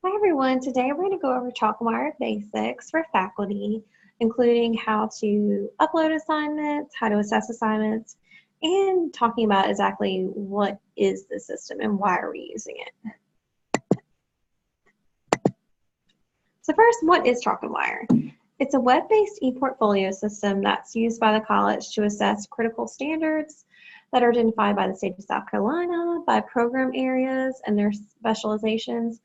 Hi everyone, today we're going to go over Chalkmark basics for faculty, including how to upload assignments, how to assess assignments, and talking about exactly what is the system and why are we using it. So first, what is Chalk and Wire? It's a web-based e-portfolio system that's used by the college to assess critical standards that are identified by the state of South Carolina, by program areas and their specializations,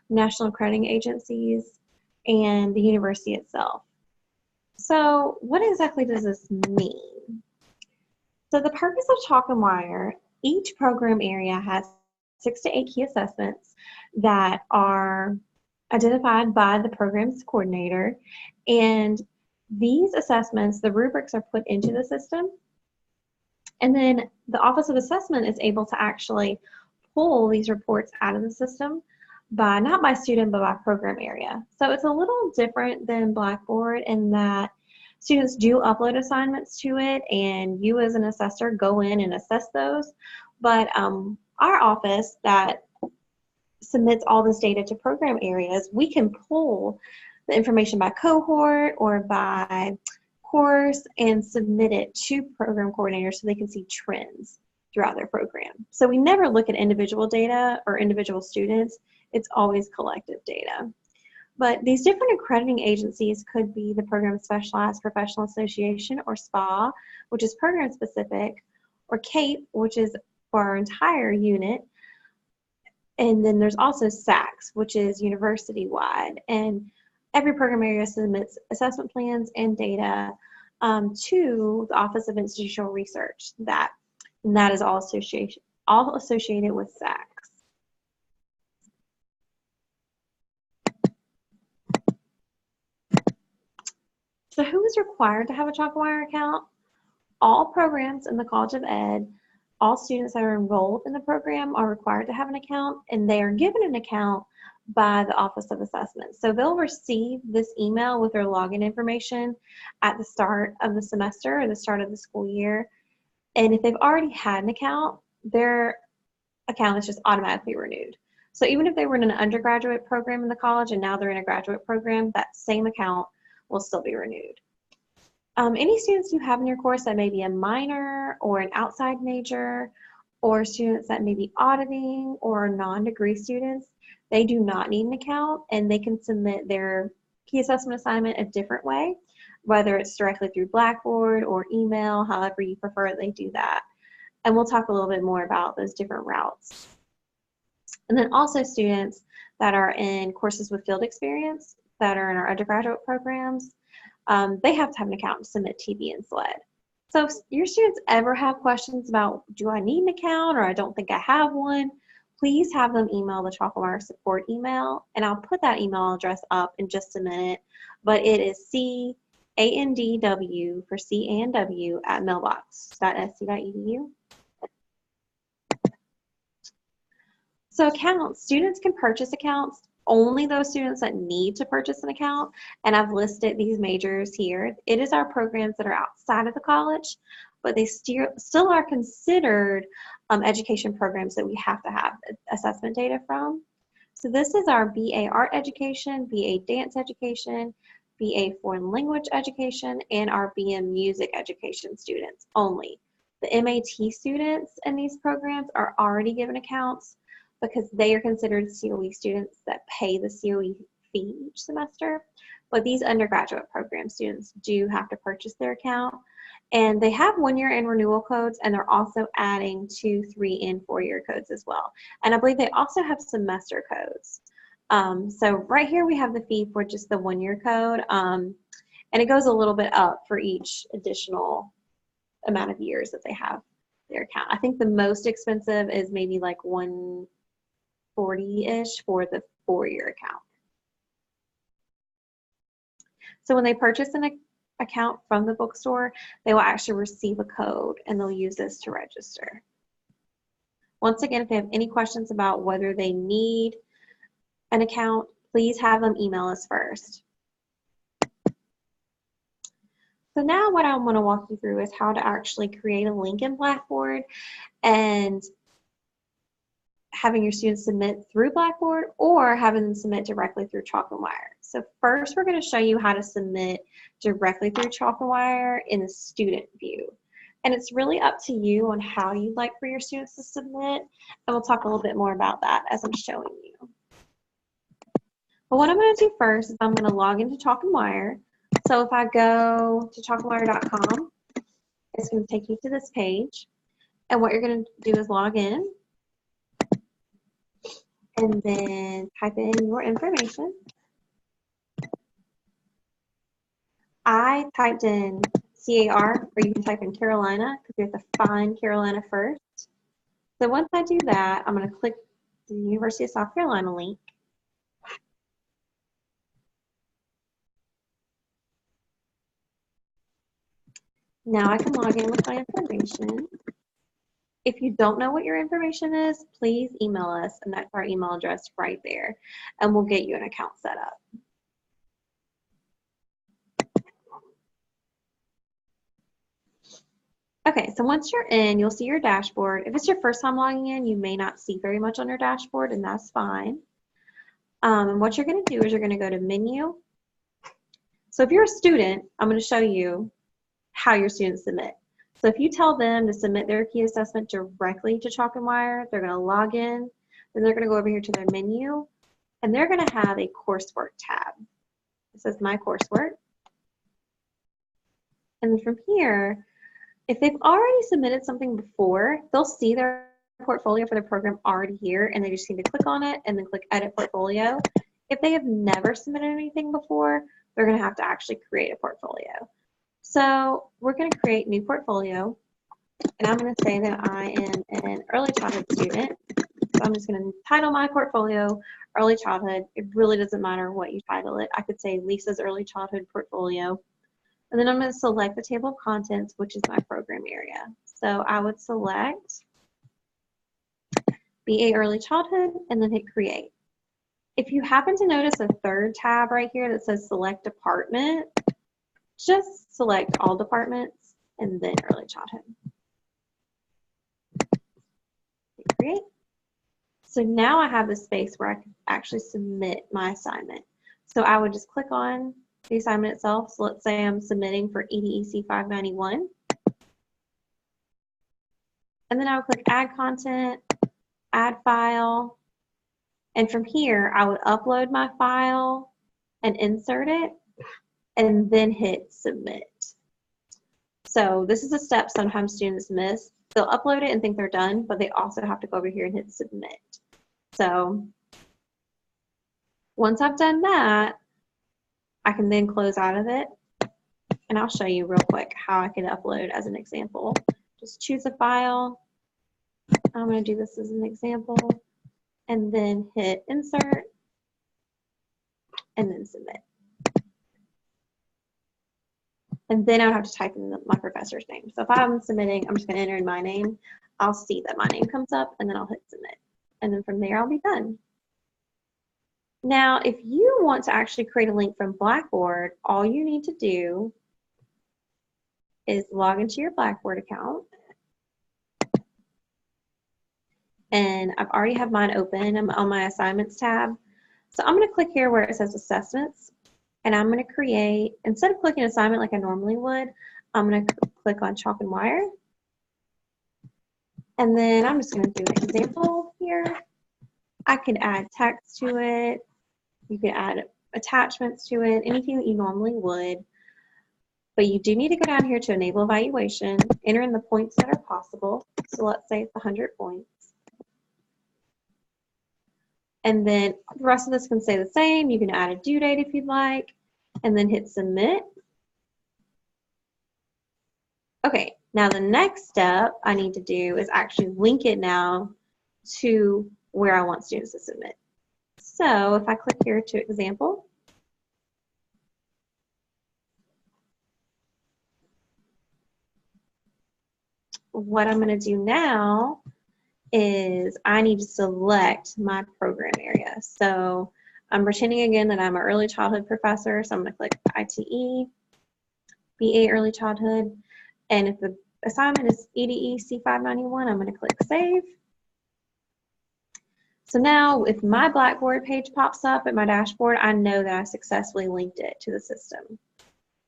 national accrediting agencies, and the university itself. So what exactly does this mean? So the purpose of Chalk and Wire, each program area has 6 to 8 key assessments that are identified by the program's coordinator, and these assessments, the rubrics are put into the system, and then the Office of Assessment is able to actually pull these reports out of the system by, not by student, but by program area. So it's a little different than Blackboard in that students do upload assignments to it and you as an assessor go in and assess those. But our office that submits all this data to program areas, we can pull the information by cohort or by course and submit it to program coordinators so they can see trends throughout their program. So we never look at individual data or individual students, it's always collective data. But these different accrediting agencies could be the Program Specialized Professional Association, or SPA, which is program specific, or CAPE, which is for our entire unit. And then there's also SACS, which is university-wide. And every program area submits assessment plans and data to the Office of Institutional Research. And that is all associated with SACS. So who is required to have a Chalk and Wire account? All programs in the College of Ed, all students that are enrolled in the program are required to have an account, and they are given an account by the Office of Assessment. So they'll receive this email with their login information at the start of the semester or the start of the school year. And if they've already had an account, their account is just automatically renewed. So even if they were in an undergraduate program in the college and now they're in a graduate program, that same account will still be renewed. Any students you have in your course that may be a minor or an outside major, or students that may be auditing or non-degree students, they do not need an account and they can submit their key assessment assignment a different way, whether it's directly through Blackboard or email, however you prefer they do that. And we'll talk a little bit more about those different routes. And then also students that are in courses with field experience that are in our undergraduate programs, they have to have an account to submit TB and SLED. So if your students ever have questions about, do I need an account or I don't think I have one, please have them email the Chalk and Wire support email, and I'll put that email address up in just a minute, but it is CANDW for CANW at mailbox.sc.edu. So accounts, students can purchase accounts, only those students that need to purchase an account, and I've listed these majors here. It is our programs that are outside of the college, but they still are considered education programs that we have to have assessment data from. So this is our BA Art Education, BA Dance Education, BA Foreign Language Education, and our BM Music Education students only. The MAT students in these programs are already given accounts because they are considered COE students that pay the COE fee each semester. But these undergraduate program students do have to purchase their account. And they have 1-year and renewal codes, and they're also adding 2, 3, and 4-year codes as well. And I believe they also have semester codes. So right here we have the fee for just the 1-year code. And it goes a little bit up for each additional amount of years that they have their account. I think the most expensive is maybe like $140-ish for the 4-year account. So when they purchase an account from the bookstore, they will actually receive a code and they'll use this to register. Once again, if they have any questions about whether they need an account, please have them email us first. So now what I want to walk you through is how to actually create a link in Blackboard and having your students submit through Blackboard or having them submit directly through Chalk and Wire. So first we're going to show you how to submit directly through Chalk and Wire in the student view. And it's really up to you on how you'd like for your students to submit. And we'll talk a little bit more about that as I'm showing you. But what I'm going to do first is I'm going to log into Chalk and Wire. So if I go to chalkandwire.com, it's going to take you to this page. And what you're going to do is log in and then type in your information. I typed in CAR, or you can type in Carolina because we have to find Carolina first. So once I do that, I'm going to click the University of South Carolina link. Now I can log in with my information. If you don't know what your information is, please email us, and that's our email address right there, and we'll get you an account set up. Okay, so once you're in, you'll see your dashboard. If it's your first time logging in, you may not see very much on your dashboard, and that's fine. And what you're going to do is you're going to go to Menu. So if you're a student, I'm going to show you how your students submit. So if you tell them to submit their key assessment directly to Chalk and Wire, they're going to log in, then they're going to go over here to their menu, and they're going to have a coursework tab. It says My Coursework. And then from here, if they've already submitted something before, they'll see their portfolio for their program already here, and they just need to click on it and then click Edit Portfolio. If they have never submitted anything before, they're going to have to actually create a portfolio. So we're going to create new portfolio, and I'm going to say that I am an early childhood student. So I'm just going to title my portfolio Early Childhood. It really doesn't matter what you title it. I could say Lisa's Early Childhood Portfolio. And then I'm going to select the table of contents, which is my program area. So I would select BA Early Childhood and then hit Create. If you happen to notice a third tab right here that says Select Department, just select all departments and then Early Childhood. Hit Create. So now I have the space where I can actually submit my assignment. So I would just click on the assignment itself. So let's say I'm submitting for EDEC 591. And then I would click Add Content, Add File. And from here, I would upload my file and insert it, and then hit Submit. So this is a step sometimes students miss. They'll upload it and think they're done, but they also have to go over here and hit Submit. So once I've done that, I can then close out of it, and I'll show you real quick how I can upload as an example. Just choose a file. I'm going to do this as an example, and then hit Insert, and then Submit. And then I would have to type in my professor's name. So if I'm submitting, I'm just going to enter in my name. I'll see that my name comes up, and then I'll hit Submit. And then from there, I'll be done. Now, if you want to actually create a link from Blackboard, all you need to do is log into your Blackboard account. And I've already have mine open. I'm on my Assignments tab. So I'm going to click here where it says Assessments. And I'm going to create, instead of clicking Assignment like I normally would, I'm going to click on Chalk and Wire. And then I'm just going to do an example here. I can add text to it. You can add attachments to it, anything that you normally would. But you do need to go down here to Enable Evaluation, enter in the points that are possible. So let's say it's 100 points. And then the rest of this can stay the same. You can add a due date if you'd like, and then hit Submit. Okay, now the next step I need to do is actually link it now to where I want students to submit. So if I click here to Example, what I'm going to do now is I need to select my program area. So I'm pretending again that I'm an early childhood professor, so I'm going to click ITE, BA Early Childhood, and if the assignment is EDEC 591, I'm going to click Save. So now if my Blackboard page pops up at my dashboard, I know that I successfully linked it to the system.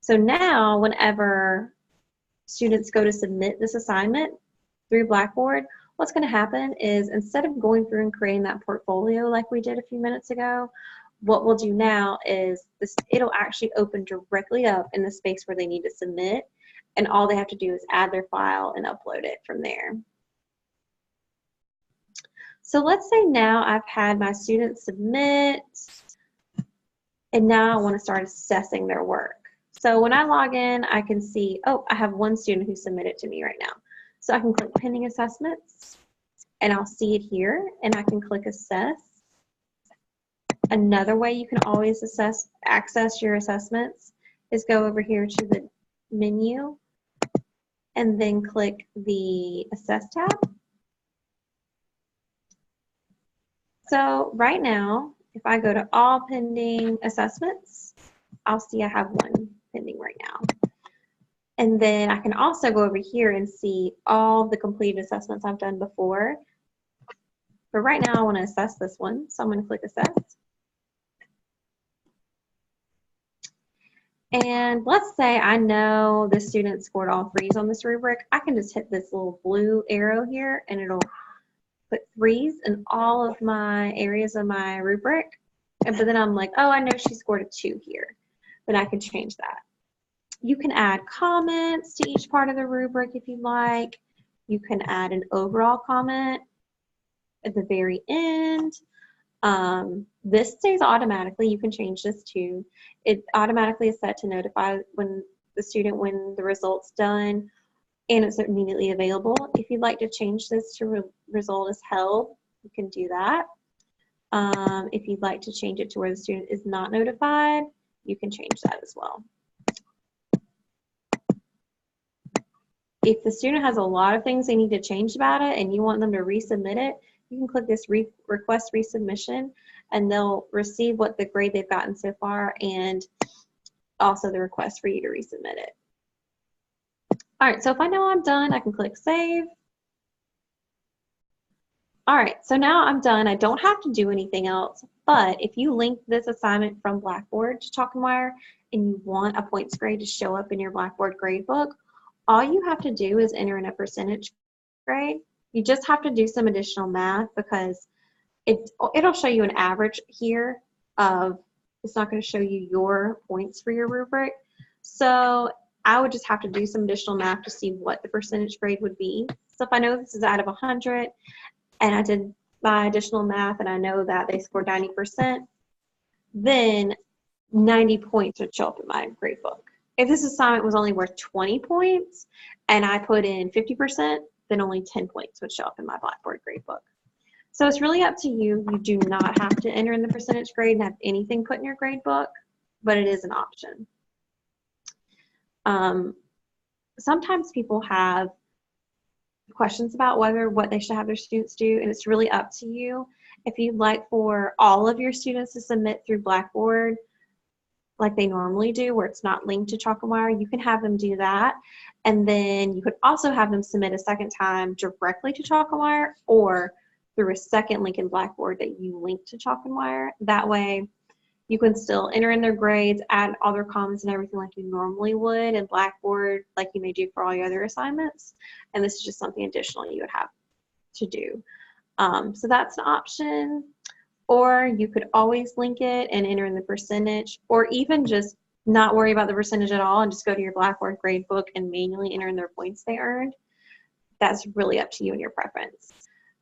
So now whenever students go to submit this assignment through Blackboard, what's going to happen is instead of going through and creating that portfolio like we did a few minutes ago, what we'll do now is it'll actually open directly up in the space where they need to submit, and all they have to do is add their file and upload it from there. So let's say now I've had my students submit, and now I want to start assessing their work. So when I log in, I can see, oh, I have one student who submitted to me right now. So I can click pending assessments, and I'll see it here, and I can click assess. Another way you can always access your assessments is go over here to the menu and then click the assess tab. So right now, if I go to all pending assessments, I'll see I have one pending right now. And then I can also go over here and see all the completed assessments I've done before. But right now I want to assess this one, so I'm going to click assess. And let's say I know this student scored all 3s on this rubric. I can just hit this little blue arrow here and it'll put 3s in all of my areas of my rubric. But then I'm like, oh, I know she scored a 2 here. Then I can change that. You can add comments to each part of the rubric if you like. You can add an overall comment at the very end. This stays automatically. You can change this too. It automatically is set to notify when the result's done, and it's immediately available. If you'd like to change this to result is held, you can do that. If you'd like to change it to where the student is not notified, you can change that as well. If the student has a lot of things they need to change about it and you want them to resubmit it, you can click this request resubmission, and they'll receive what the grade they've gotten so far and also the request for you to resubmit it. All right, so if I know I'm done, I can click save. All right, so now I'm done. I don't have to do anything else, but if you link this assignment from Blackboard to Chalk&Wire and you want a points grade to show up in your Blackboard gradebook, all you have to do is enter in a percentage grade. You just have to do some additional math because it'll show you an average here of, it's not going to show you your points for your rubric. So I would just have to do some additional math to see what the percentage grade would be. So if I know this is out of 100 and I did my additional math and I know that they scored 90%, then 90 points would show up in my gradebook. If this assignment was only worth 20 points and I put in 50%, then only 10 points would show up in my Blackboard gradebook. So it's really up to you. You do not have to enter in the percentage grade and have anything put in your gradebook, but it is an option. Sometimes people have questions about what they should have their students do, and it's really up to you. If you'd like for all of your students to submit through Blackboard like they normally do, where it's not linked to Chalk&Wire, you can have them do that. And then you could also have them submit a second time directly to Chalk&Wire or through a second link in Blackboard that you link to Chalk&Wire. That way you can still enter in their grades, add all their comments and everything like you normally would in Blackboard, like you may do for all your other assignments. And this is just something additional you would have to do. So that's an option. Or you could always link it and enter in the percentage, or even just not worry about the percentage at all and just go to your Blackboard gradebook and manually enter in their points they earned. That's really up to you and your preference.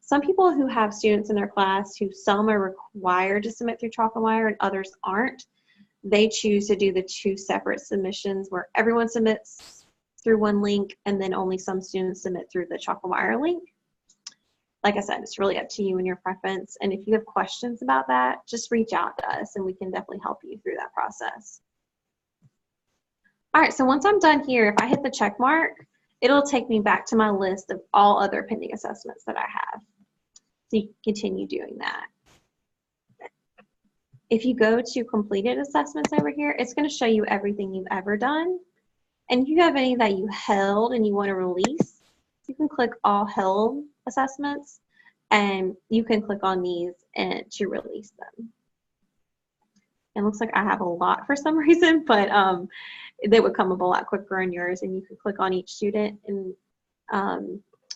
Some people who have students in their class who some are required to submit through Chalk&Wire and others aren't, they choose to do the 2 separate submissions where everyone submits through one link and then only some students submit through the Chalk&Wire link. Like I said, it's really up to you and your preference. And if you have questions about that, just reach out to us and we can definitely help you through that process. All right, so once I'm done here, if I hit the check mark, it'll take me back to my list of all other pending assessments that I have. So you can continue doing that. If you go to completed assessments over here, it's going to show you everything you've ever done. And if you have any that you held and you want to release, you can click all held assessments, and you can click on these and to release them. It looks like I have a lot for some reason, but they would come up a lot quicker on yours, and you could click on each student and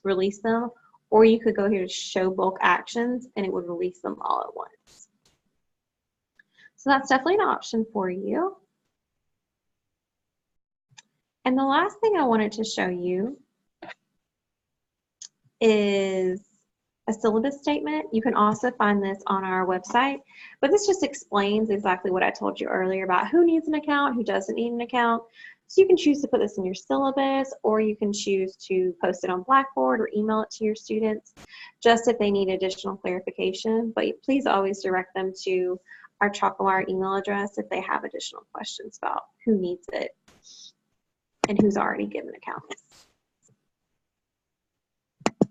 release them, or you could go here to show bulk actions and it would release them all at once. So that's definitely an option for you. And the last thing I wanted to show you is a syllabus statement. You can also find this on our website, but this just explains exactly what I told you earlier about who needs an account, who doesn't need an account. So you can choose to put this in your syllabus, or you can choose to post it on Blackboard or email it to your students just if they need additional clarification. But please always direct them to our Chalk and Wire email address if they have additional questions about who needs it and who's already given accounts.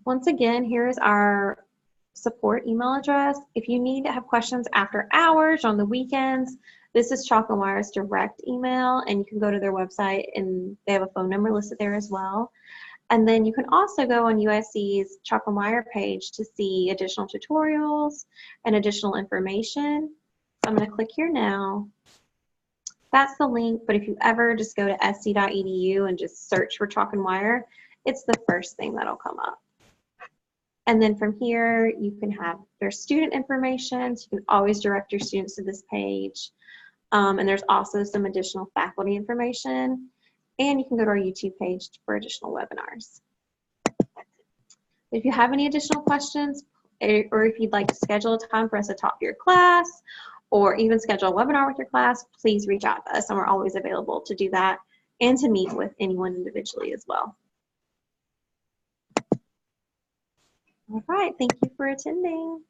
Once again, here's our support email address. If you need to have questions after hours, on the weekends, this is Chalk and Wire's direct email, and you can go to their website and they have a phone number listed there as well. And then you can also go on USC's Chalk and Wire page to see additional tutorials and additional information. So I'm going to click here now. That's the link, but if you ever just go to sc.edu and just search for Chalk and Wire, it's the first thing that'll come up. And then from here, you can have their student information, so you can always direct your students to this page. And there's also some additional faculty information, and you can go to our YouTube page for additional webinars. If you have any additional questions, or if you'd like to schedule a time for us to talk to your class, or even schedule a webinar with your class, please reach out to us, and we're always available to do that and to meet with anyone individually as well. All right, thank you for attending.